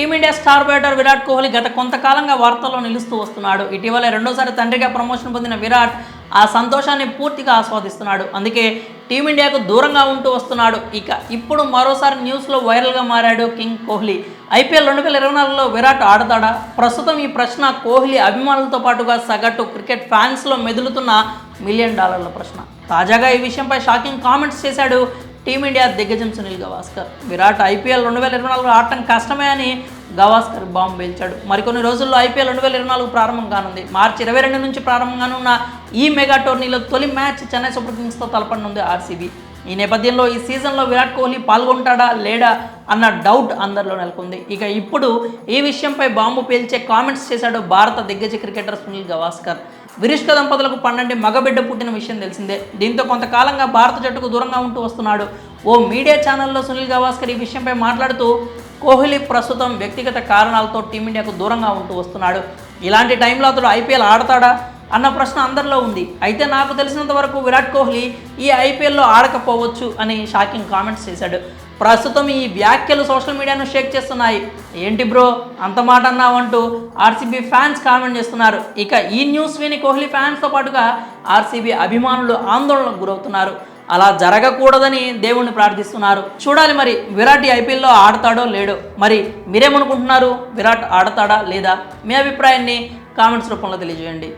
Team India star batter Virat Kohli గత కొంతకాలంగా వార్తల్లో నిలుస్తూ వస్తున్నాడు. ఇటీవల రెండోసారి తండ్రిగా ప్రమోషన్ పొందిన విరాట్ ఆ సంతోషాన్ని పూర్తిగా ఆస్వాదిస్తున్నాడు. అందుకే టీమిండియాకు దూరంగా ఉంటూ వస్తున్నాడు. ఇప్పుడు మరోసారి న్యూస్లో వైరల్గా మారాడు కింగ్ కోహ్లీ. ఐపీఎల్ 2024లో విరాట్ ఆడతాడా? ప్రస్తుతం ఈ ప్రశ్న కోహ్లీ అభిమానులతో పాటుగా సగటు క్రికెట్ ఫ్యాన్స్లో మెదులుతున్న $1 మిలియన్ ప్రశ్న. తాజాగా ఈ విషయంపై షాకింగ్ కామెంట్స్ చేశాడు టీమిండియా దిగ్గజం సునీల్ గవాస్కర్. విరాట్ ఐపీఎల్ 2024 ఆడటం కష్టమే అని గవాస్కర్ బాంబు పేల్చాడు. మరికొన్ని రోజుల్లో ఐపీఎల్ 2024 ప్రారంభం కానుంది. మార్చి 22 నుంచి ప్రారంభం కానున్న ఈ మెగా టోర్నీలో తొలి మ్యాచ్ చెన్నై సూపర్ కింగ్స్తో తలపడనుంది ఆర్సీబీ. ఈ నేపథ్యంలో ఈ సీజన్లో విరాట్ కోహ్లీ పాల్గొంటాడా లేడా అన్న డౌట్ అందరిలో నెలకొంది. ఇప్పుడు ఈ విషయంపై బాంబు పేల్చే కామెంట్స్ చేశాడు భారత దిగ్గజ క్రికెటర్ సునీల్ గవాస్కర్. విరిష్క దంపతులకు 12 మగబిడ్డ పుట్టిన విషయం తెలిసిందే. దీంతో కొంతకాలంగా భారత జట్టుకు దూరంగా ఉంటూ వస్తున్నాడు. ఓ మీడియా ఛానల్లో సునీల్ గవాస్కర్ ఈ విషయంపై మాట్లాడుతూ కోహ్లీ ప్రస్తుతం వ్యక్తిగత కారణాలతో టీమిండియాకు దూరంగా ఉంటూ వస్తున్నాడు. ఇలాంటి టైంలో అతడు ఐపీఎల్ ఆడతాడా అన్న ప్రశ్న అందరిలో ఉంది. అయితే నాకు తెలిసినంత వరకు విరాట్ కోహ్లీ ఈ ఐపీఎల్లో ఆడకపోవచ్చు అని షాకింగ్ కామెంట్స్ చేశాడు. ప్రస్తుతం ఈ వ్యాఖ్యలు సోషల్ మీడియాను షేక్ చేస్తున్నాయి. ఏంటి బ్రో అంత మాట అన్నావంటూ ఆర్సీబీ ఫ్యాన్స్ కామెంట్ చేస్తున్నారు. ఈ న్యూస్ విని కోహ్లీ ఫ్యాన్స్తో పాటుగా ఆర్సీబీ అభిమానులు ఆందోళనకు గురవుతున్నారు. అలా జరగకూడదని దేవుణ్ణి ప్రార్థిస్తున్నారు. చూడాలి మరి విరాట్ ఈ ఐపీఎల్లో ఆడతాడో లేడో. మరి మీరేమనుకుంటున్నారు? విరాట్ ఆడతాడా లేదా? మీ అభిప్రాయాన్ని కామెంట్స్ రూపంలో తెలియజేయండి.